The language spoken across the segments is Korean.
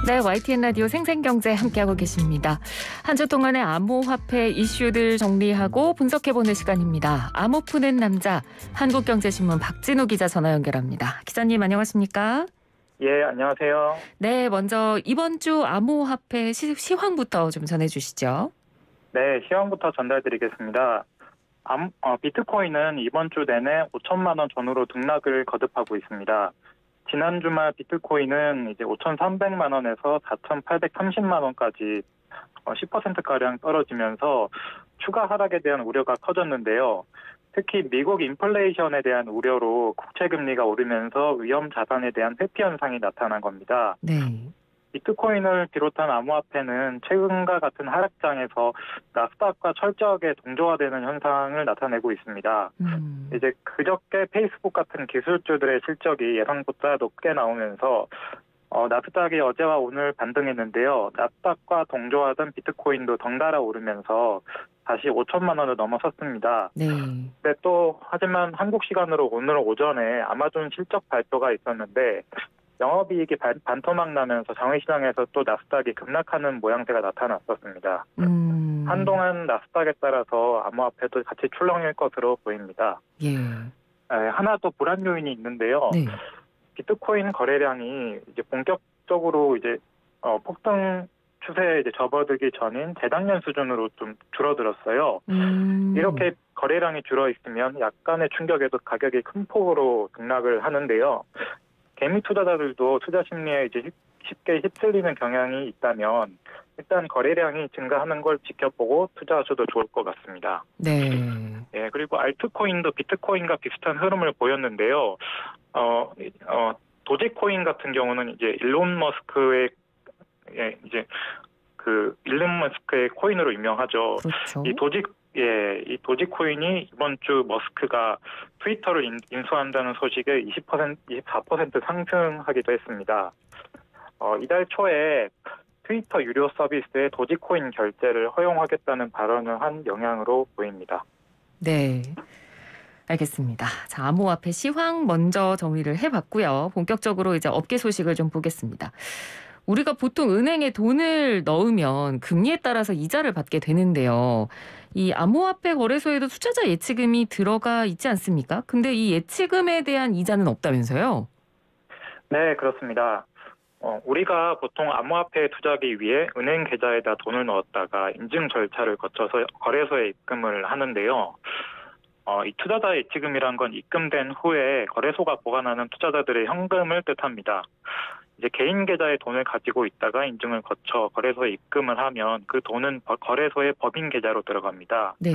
네, YTN 라디오 생생경제 함께하고 계십니다. 한 주 동안의 암호화폐 이슈들 정리하고 분석해보는 시간입니다. 암호 푸는 남자, 한국경제신문 박진우 기자 전화 연결합니다. 기자님 안녕하십니까? 예, 안녕하세요. 네, 먼저 이번 주 암호화폐 시황부터 좀 전해주시죠. 네, 시황부터 전달드리겠습니다. 비트코인은 이번 주 내내 5천만 원 전후로 등락을 거듭하고 있습니다. 지난 주말 비트코인은 이제 5,300만 원에서 4,830만 원까지 10%가량 떨어지면서 추가 하락에 대한 우려가 커졌는데요. 특히 미국 인플레이션에 대한 우려로 국채금리가 오르면서 위험 자산에 대한 회피 현상이 나타난 겁니다. 네. 비트코인을 비롯한 암호화폐는 최근과 같은 하락장에서 나스닥과 철저하게 동조화되는 현상을 나타내고 있습니다. 이제 그저께 페이스북 같은 기술주들의 실적이 예상보다 높게 나오면서 나스닥이 어제와 오늘 반등했는데요. 나스닥과 동조하던 비트코인도 덩달아 오르면서 다시 5천만 원을 넘어섰습니다. 네. 근데 하지만 한국 시간으로 오늘 오전에 아마존 실적 발표가 있었는데 영업이익이 반토막 나면서 장외시장에서 또 나스닥이 급락하는 모양새가 나타났었습니다. 한동안 나스닥에 따라서 암호화폐도 같이 출렁일 것으로 보입니다. 예. 하나 또 불안 요인이 있는데요. 네. 비트코인 거래량이 이제 본격적으로 이제 폭등 추세에 이제 접어들기 전인 재작년 수준으로 좀 줄어들었어요. 이렇게 거래량이 줄어 있으면 약간의 충격에도 가격이 큰 폭으로 등락을 하는데요. 개미 투자자들도 투자 심리에 이제 쉽게 휩쓸리는 경향이 있다면 일단 거래량이 증가하는 걸 지켜보고 투자하셔도 좋을 것 같습니다. 네. 예, 그리고 알트코인도 비트코인과 비슷한 흐름을 보였는데요. 도지코인 같은 경우는 이제 일론 머스크의 코인으로 유명하죠. 그렇죠. 이 도지코인이 이번 주 머스크가 트위터를 인수한다는 소식에 24% 상승하기도 했습니다. 이달 초에 트위터 유료 서비스에 도지코인 결제를 허용하겠다는 발언을 한 영향으로 보입니다. 네. 알겠습니다. 자, 암호화폐 시황 먼저 정리를 해봤고요. 본격적으로 이제 업계 소식을 좀 보겠습니다. 우리가 보통 은행에 돈을 넣으면 금리에 따라서 이자를 받게 되는데요. 이 암호화폐 거래소에도 투자자 예치금이 들어가 있지 않습니까? 근데 이 예치금에 대한 이자는 없다면서요? 네, 그렇습니다. 우리가 보통 암호화폐에 투자하기 위해 은행 계좌에다 돈을 넣었다가 인증 절차를 거쳐서 거래소에 입금을 하는데요. 이 투자자 예치금이란 건 입금된 후에 거래소가 보관하는 투자자들의 현금을 뜻합니다. 이제 개인 계좌에 돈을 가지고 있다가 인증을 거쳐 거래소에 입금을 하면 그 돈은 거래소의 법인 계좌로 들어갑니다. 네.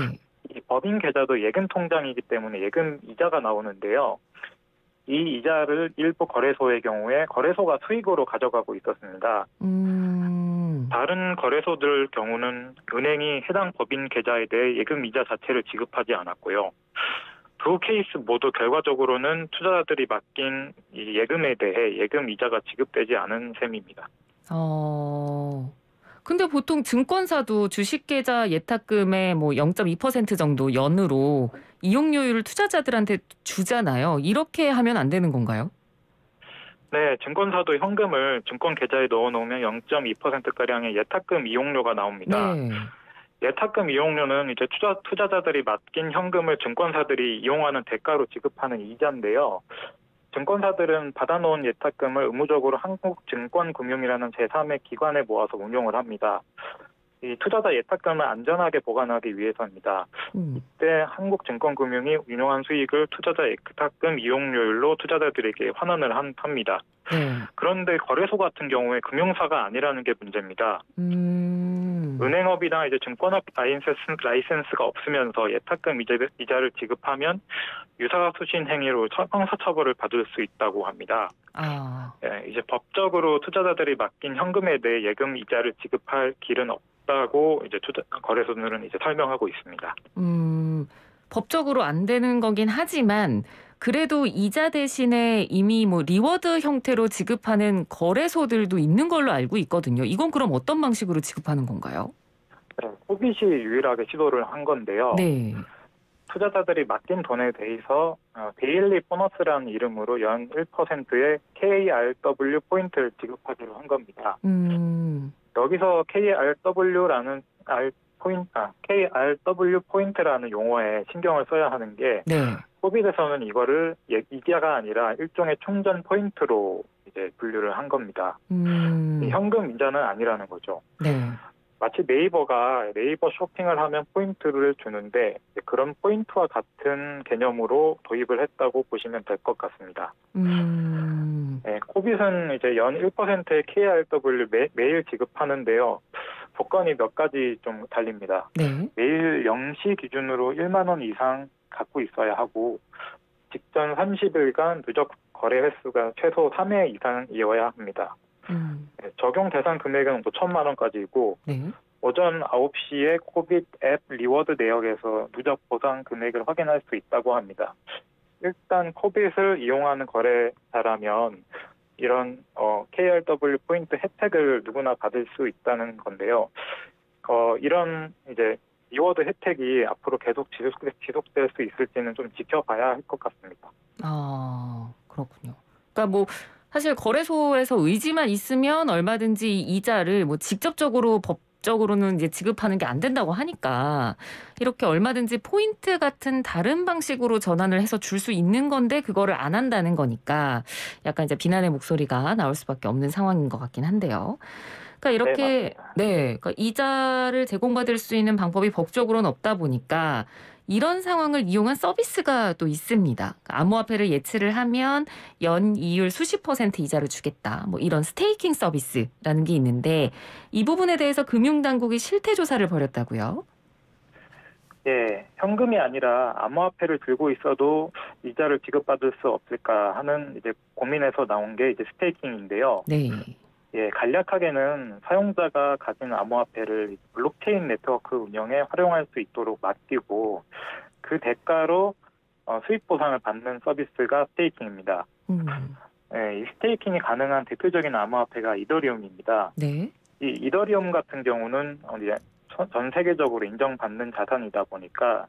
이 법인 계좌도 예금 통장이기 때문에 예금 이자가 나오는데요. 이 이자를 일부 거래소의 경우에 거래소가 수익으로 가져가고 있었습니다. 다른 거래소들 경우는 은행이 해당 법인 계좌에 대해 예금 이자 자체를 지급하지 않았고요. 두 케이스 모두 결과적으로는 투자자들이 맡긴 이 예금에 대해 예금 이자가 지급되지 않은 셈입니다. 근데 보통 증권사도 주식계좌 예탁금의 0.2% 정도 연으로 이용료율을 투자자들한테 주잖아요. 이렇게 하면 안 되는 건가요? 네, 증권사도 현금을 증권 계좌에 넣어놓으면 0.2%가량의 예탁금 이용료가 나옵니다. 네. 예탁금 이용료는 이제 투자자들이 맡긴 현금을 증권사들이 이용하는 대가로 지급하는 이자인데요. 증권사들은 받아놓은 예탁금을 의무적으로 한국증권금융이라는 제3의 기관에 모아서 운용을 합니다. 이 투자자 예탁금을 안전하게 보관하기 위해서입니다. 이때 한국증권금융이 운용한 수익을 투자자 예탁금 이용료율로 투자자들에게 환원을 합니다. 네. 그런데 거래소 같은 경우에 금융사가 아니라는 게 문제입니다. 은행업이나 이제 증권업 라이센스가 없으면서 예탁금 이자를 지급하면 유사수신 행위로 형사처벌을 받을 수 있다고 합니다. 예, 이제 법적으로 투자자들이 맡긴 현금에 대해 예금 이자를 지급할 길은 없다고 이제 거래소들은 이제 설명하고 있습니다. 법적으로 안 되는 거긴 하지만 그래도 이자 대신에 이미 리워드 형태로 지급하는 거래소들도 있는 걸로 알고 있거든요. 이건 그럼 어떤 방식으로 지급하는 건가요? 네, 호빗이 유일하게 시도를 한 건데요. 네. 투자자들이 맡긴 돈에 대해서 데일리 보너스라는 이름으로 연 1%의 KRW 포인트를 지급하기로 한 겁니다. 여기서 KRW 포인트라는 용어에 신경을 써야 하는 게 네. 코빗에서는 이거를 이자가 아니라 일종의 충전 포인트로 이제 분류를 한 겁니다. 현금 이자는 아니라는 거죠. 네. 마치 네이버가 네이버 쇼핑을 하면 포인트를 주는데 그런 포인트와 같은 개념으로 도입을 했다고 보시면 될 것 같습니다. 네, 코빗은 이제 연 1%의 KRW 매일 지급하는데요. 조건이 몇 가지 좀 달립니다. 네. 매일 0시 기준으로 1만 원 이상 갖고 있어야 하고 직전 30일간 누적 거래 횟수가 최소 3회 이상이어야 합니다. 네, 적용 대상 금액은 5천만 원까지이고 네. 오전 9시에 코빗 앱 리워드 내역에서 누적 보상 금액을 확인할 수 있다고 합니다. 일단 코빗을 이용하는 거래자라면 이런 KRW 포인트 혜택을 누구나 받을 수 있다는 건데요. 이런 이제 리워드 혜택이 앞으로 계속 지속될 수 있을지는 좀 지켜봐야 할 것 같습니다. 아, 그렇군요. 그러니까 뭐 사실 거래소에서 의지만 있으면 얼마든지 이자를 뭐 직접적으로 법적으로는 이제 지급하는 게 안 된다고 하니까 이렇게 얼마든지 포인트 같은 다른 방식으로 전환을 해서 줄 수 있는 건데 그거를 안 한다는 거니까 약간 이제 비난의 목소리가 나올 수밖에 없는 상황인 것 같긴 한데요. 그러니까 이렇게 그러니까 이자를 제공받을 수 있는 방법이 법적으로는 없다 보니까 이런 상황을 이용한 서비스가 또 있습니다. 그러니까 암호화폐를 예치를 하면 연 이율 수십 % 이자를 주겠다. 뭐 이런 스테이킹 서비스라는 게 있는데 이 부분에 대해서 금융당국이 실태 조사를 벌였다고요? 예, 현금이 아니라 암호화폐를 들고 있어도 이자를 지급받을 수 없을까 하는 이제 고민에서 나온 게 이제 스테이킹인데요. 네. 예, 간략하게는 사용자가 가진 암호화폐를 블록체인 네트워크 운영에 활용할 수 있도록 맡기고 그 대가로 수익 보상을 받는 서비스가 스테이킹입니다. 예, 이 스테이킹이 가능한 대표적인 암호화폐가 이더리움입니다. 네. 이 이더리움 같은 경우는 이제 전 세계적으로 인정받는 자산이다 보니까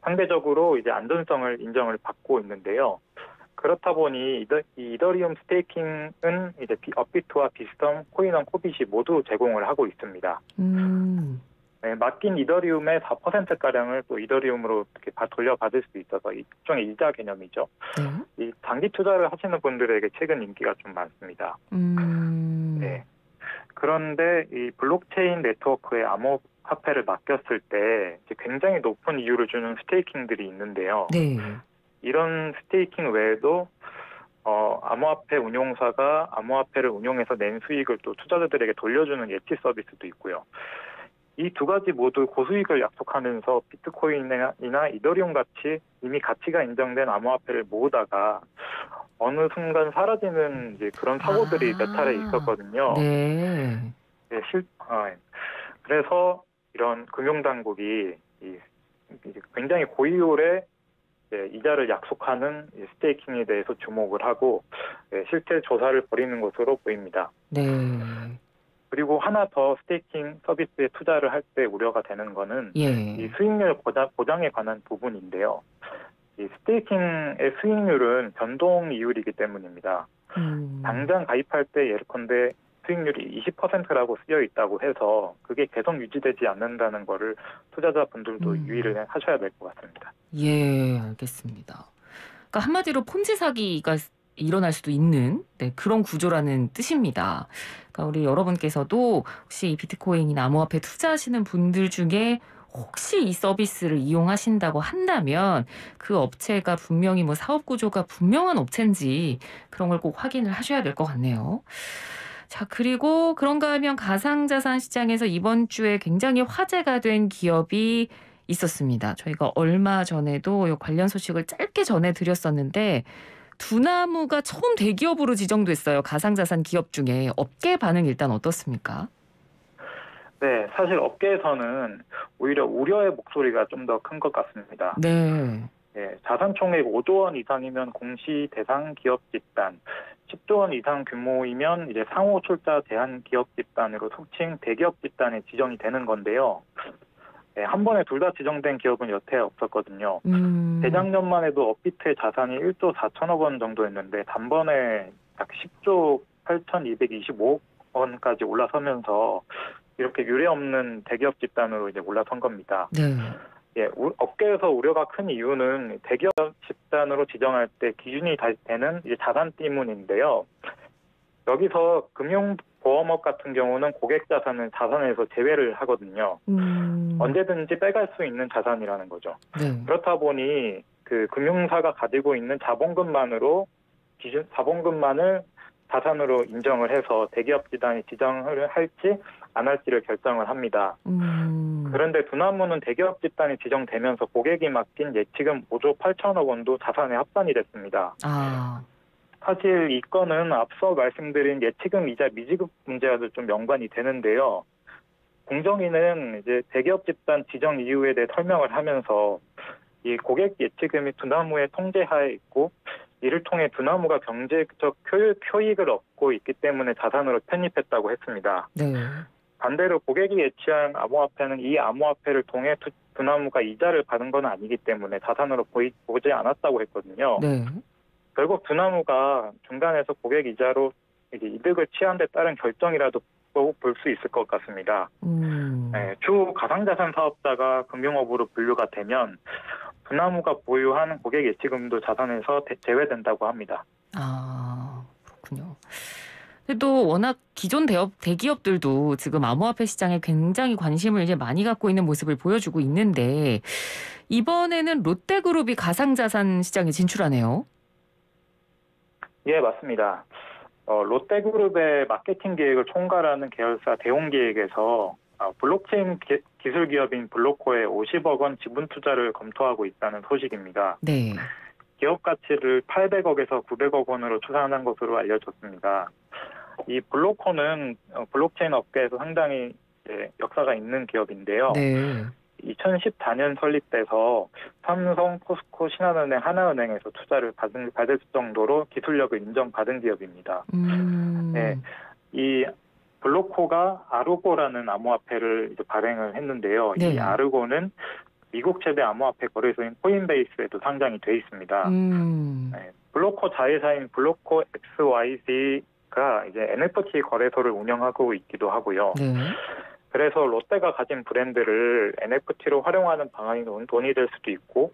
상대적으로 이제 안전성을 인정을 받고 있는데요. 그렇다 보니 이 이더리움 스테이킹은 이제 업비트와 비스텀, 코인원, 코빗이 모두 제공을 하고 있습니다. 네, 맡긴 이더리움의 4%가량을 또 이더리움으로 이렇게 돌려받을 수 있어서 일종의 이자 개념이죠. 이 장기 투자를 하시는 분들에게 최근 인기가 좀 많습니다. 네. 그런데 이 블록체인 네트워크에 암호화폐를 맡겼을 때 이제 굉장히 높은 이율을 주는 스테이킹들이 있는데요. 네. 이런 스테이킹 외에도 암호화폐 운용사가 암호화폐를 운용해서 낸 수익을 또 투자자들에게 돌려주는 예치 서비스도 있고요. 이 두 가지 모두 고수익을 약속하면서 비트코인이나 이더리움 같이 이미 가치가 인정된 암호화폐를 모으다가 어느 순간 사라지는 이제 그런 사고들이 몇 차례 있었거든요. 네. 네, 그래서 이런 금융당국이 이제 굉장히 고이율의 이자를 약속하는 스테이킹에 대해서 주목을 하고 실태 조사를 벌이는 것으로 보입니다. 네. 그리고 하나 더 스테이킹 서비스에 투자를 할 때 우려가 되는 거는 이 수익률 보장에 관한 부분인데요. 이 스테이킹의 수익률은 변동 이율이기 때문입니다. 당장 가입할 때 예컨대 수익률이 20%라고 쓰여 있다고 해서 그게 계속 유지되지 않는다는 거를 투자자분들도 유의를 하셔야 될 것 같습니다. 예, 알겠습니다. 그러니까 한마디로 폰지 사기가 일어날 수도 있는 그런 구조라는 뜻입니다. 그러니까 우리 여러분께서도 혹시 이 비트코인이나 암호화폐 투자하시는 분들 중에 혹시 이 서비스를 이용하신다고 한다면 그 업체가 분명히 뭐 사업 구조가 분명한 업체인지 그런 걸 꼭 확인을 하셔야 될 것 같네요. 자, 그리고 그런가 하면 가상자산 시장에서 이번 주에 굉장히 화제가 된 기업이 있었습니다. 저희가 얼마 전에도 이 관련 소식을 짧게 전해드렸었는데 두나무가 처음 대기업으로 지정됐어요. 가상자산 기업 중에. 업계 반응 일단 어떻습니까? 네, 사실 업계에서는 오히려 우려의 목소리가 좀 더 큰 것 같습니다. 네. 네, 자산 총액 5조 원 이상이면 공시 대상 기업 집단, 10조 원 이상 규모이면 이제 상호 출자 대한 기업 집단으로 속칭 대기업 집단에 지정이 되는 건데요. 네, 한 번에 둘 다 지정된 기업은 여태 없었거든요. 음. 재작년만 해도 업비트의 자산이 1조 4천억 원 정도였는데 단번에 약 10조 8,225억 원까지 올라서면서 이렇게 유례없는 대기업 집단으로 이제 올라선 겁니다. 네. 예, 업계에서 우려가 큰 이유는 대기업 집단으로 지정할 때 기준이 되는 이제 자산 때문인데요. 여기서 금융보험업 같은 경우는 고객 자산을 자산에서 제외를 하거든요. 언제든지 빼갈 수 있는 자산이라는 거죠. 네. 그렇다 보니 그 금융사가 가지고 있는 자본금만을 자산으로 인정을 해서 대기업 집단이 지정을 할지 안 할지를 결정을 합니다. 그런데 두나무는 대기업 집단이 지정되면서 고객이 맡긴 예치금 5조 8천억 원도 자산에 합산이 됐습니다. 아. 사실 이 건은 앞서 말씀드린 예치금 이자 미지급 문제와도 좀 연관이 되는데요. 공정위는 이제 대기업 집단 지정 이유에 대해 설명을 하면서 이 고객 예치금이 두나무의 통제하에 있고 이를 통해 두나무가 경제적 효익을 얻고 있기 때문에 자산으로 편입했다고 했습니다. 네. 반대로 고객이 예치한 암호화폐는 이 암호화폐를 통해 두나무가 이자를 받은 건 아니기 때문에 자산으로 보지 않았다고 했거든요. 네. 결국 두나무가 중간에서 고객 이자로 이제 이득을 취한 데 따른 결정이라도 볼 수 있을 것 같습니다. 네, 주 가상자산 사업자가 금융업으로 분류가 되면 두나무가 보유한 고객 예치금도 자산에서 제외된다고 합니다. 아, 그렇군요. 근데 또 워낙 기존 대기업들도 지금 암호화폐 시장에 굉장히 관심을 이제 많이 갖고 있는 모습을 보여주고 있는데 이번에는 롯데그룹이 가상자산 시장에 진출하네요. 예, 맞습니다. 롯데그룹의 마케팅 계획을 총괄하는 계열사 대웅기획에서 블록체인 기술 기업인 블로코에 50억 원 지분 투자를 검토하고 있다는 소식입니다. 네. 기업 가치를 800억에서 900억 원으로 추산한 것으로 알려졌습니다. 이 블로코는 블록체인 업계에서 상당히 역사가 있는 기업인데요. 네. 2014년 설립돼서 삼성, 포스코, 신한은행, 하나은행에서 투자를 받을 정도로 기술력을 인정받은 기업입니다. 네, 이 블로코가 아르고라는 암호화폐를 이제 발행을 했는데요. 네. 이 아르고는 미국 최대 암호화폐 거래소인 코인베이스에도 상장이 돼 있습니다. 네, 블로코 자회사인 블로코 XYZ가 이제 NFT 거래소를 운영하고 있기도 하고요. 네. 그래서 롯데가 가진 브랜드를 NFT로 활용하는 방안이 논의될 수도 있고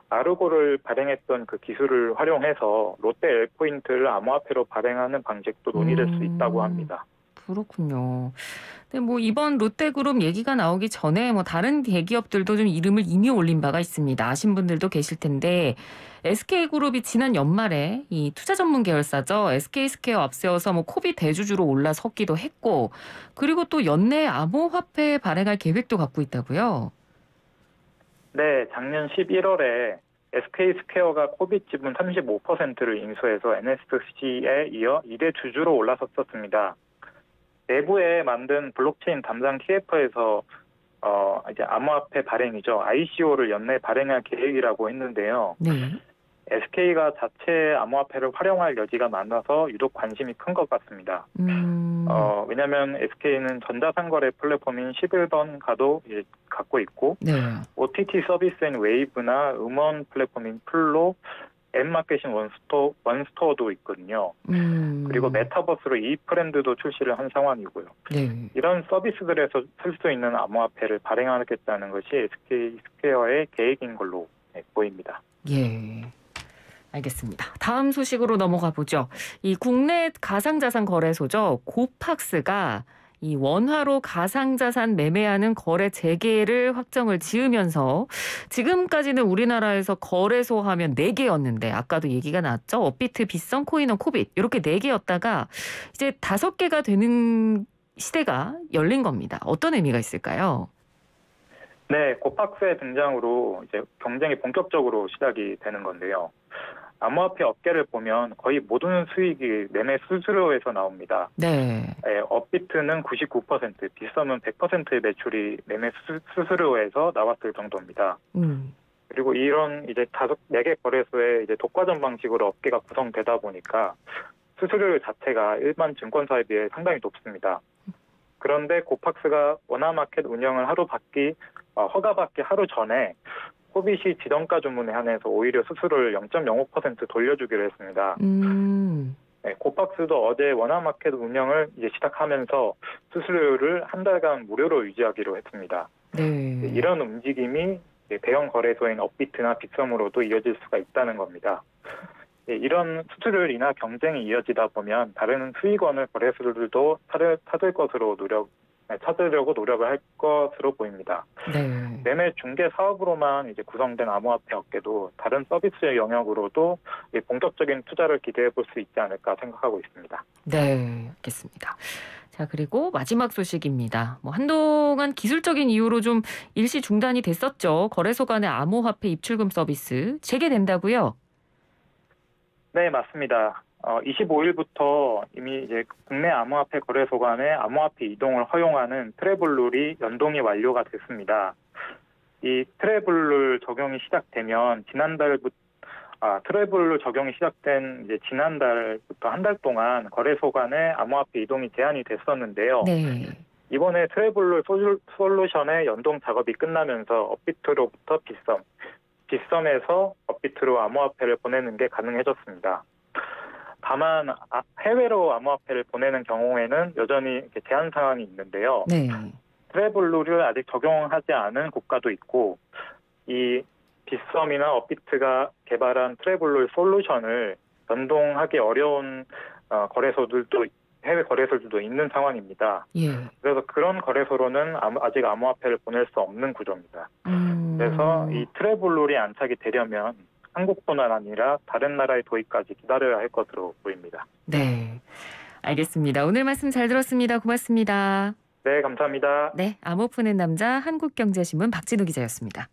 아르고를 발행했던 그 기술을 활용해서 롯데 L포인트를 암호화폐로 발행하는 방식도 논의될 수 있다고 합니다. 그렇군요. 근데 뭐 이번 롯데그룹 얘기가 나오기 전에 뭐 다른 대기업들도 좀 이름을 이미 올린 바가 있습니다. 아신 분들도 계실 텐데 SK그룹이 지난 연말에 이 투자 전문 계열사죠. SK스퀘어 앞세워서 뭐 코비 대주주로 올라섰기도 했고 그리고 또 연내 암호화폐 발행할 계획도 갖고 있다고요. 네, 작년 11월에 SK스퀘어가 코비 지분 35%를 인수해서 NSC에 이어 2대 주주로 올라섰었습니다. 내부에 만든 블록체인 담당 TF에서 이제 암호화폐 발행이죠. ICO를 연내 발행할 계획이라고 했는데요. 네. SK가 자체 암호화폐를 활용할 여지가 많아서 유독 관심이 큰 것 같습니다. 왜냐하면 SK는 전자상거래 플랫폼인 11번가도 이제 갖고 있고 네. OTT 서비스인 웨이브나 음원 플랫폼인 플로, 앱마켓인 원스토어도 있거든요. 그리고 메타버스로 이프랜드도 출시를 한 상황이고요. 네. 이런 서비스들에서 쓸 수 있는 암호화폐를 발행하겠다는 것이 SK스퀘어의 계획인 걸로 보입니다. 예. 알겠습니다. 다음 소식으로 넘어가 보죠. 이 국내 가상자산 거래소죠. 고팍스가 이 원화로 가상자산 매매하는 거래 재개를 확정을 지으면서 지금까지는 우리나라에서 거래소 하면 4개였는데 아까도 얘기가 나왔죠. 업비트, 빗썸, 코인원, 코빗 이렇게 4개였다가 이제 5개가 되는 시대가 열린 겁니다. 어떤 의미가 있을까요? 네, 고팍스의 등장으로 이제 경쟁이 본격적으로 시작이 되는 건데요. 암호화폐 업계를 보면 거의 모든 수익이 매매 수수료에서 나옵니다. 네. 업비트는 99%, 빗썸은 100%의 매출이 매매 수수료에서 나왔을 정도입니다. 그리고 이런 이제 4개 거래소의 이제 독과점 방식으로 업계가 구성되다 보니까 수수료 자체가 일반 증권사에 비해 상당히 높습니다. 그런데 고팍스가 원화마켓 운영을 하루 받기 허가받기 하루 전에 코빗이 지정가 주문에 한해서 오히려 수수료를 0.05% 돌려주기로 했습니다. 네, 코박스도 어제 원화마켓 운영을 이제 시작하면서 수수료를 한 달간 무료로 유지하기로 했습니다. 네. 이런 움직임이 대형 거래소인 업비트나 빗썸으로도 이어질 수가 있다는 겁니다. 이런 수수료를 인하 경쟁이 이어지다 보면 다른 수익원을 거래소들도 찾으려고 노력을 할 것으로 보입니다. 네. 매매 중개 사업으로만 이제 구성된 암호화폐 업계도 다른 서비스의 영역으로도 본격적인 투자를 기대해 볼 수 있지 않을까 생각하고 있습니다. 네, 알겠습니다. 자, 그리고 마지막 소식입니다. 한동안 기술적인 이유로 좀 일시 중단이 됐었죠. 거래소 간의 암호화폐 입출금 서비스 재개된다고요? 네, 맞습니다. 25일부터 이미 이제 국내 암호화폐 거래소 간의 암호화폐 이동을 허용하는 트래블룰이 연동이 완료가 됐습니다. 이 트래블룰 적용이 시작되면 트래블룰 적용이 시작된 이제 지난달부터 한 달 동안 거래소 간의 암호화폐 이동이 제한이 됐었는데요. 네. 이번에 트래블룰 솔루션의 연동 작업이 끝나면서 업비트로부터 빗썸에서 업비트로 암호화폐를 보내는 게 가능해졌습니다. 다만 해외로 암호화폐를 보내는 경우에는 여전히 이렇게 제한 사항이 있는데요. 네. 트래블룰을 아직 적용하지 않은 국가도 있고 이 빗썸이나 업비트가 개발한 트래블룰 솔루션을 연동하기 어려운 해외 거래소들도 있는 상황입니다. 예. 그래서 그런 거래소로는 아직 암호화폐를 보낼 수 없는 구조입니다. 그래서 이 트래블룰이 안착이 되려면 한국뿐만 아니라 다른 나라의 도입까지 기다려야 할 것으로 보입니다. 네. 알겠습니다. 오늘 말씀 잘 들었습니다. 고맙습니다. 네, 감사합니다. 네, 암호 푸는 남자 한국경제신문 박진우 기자였습니다.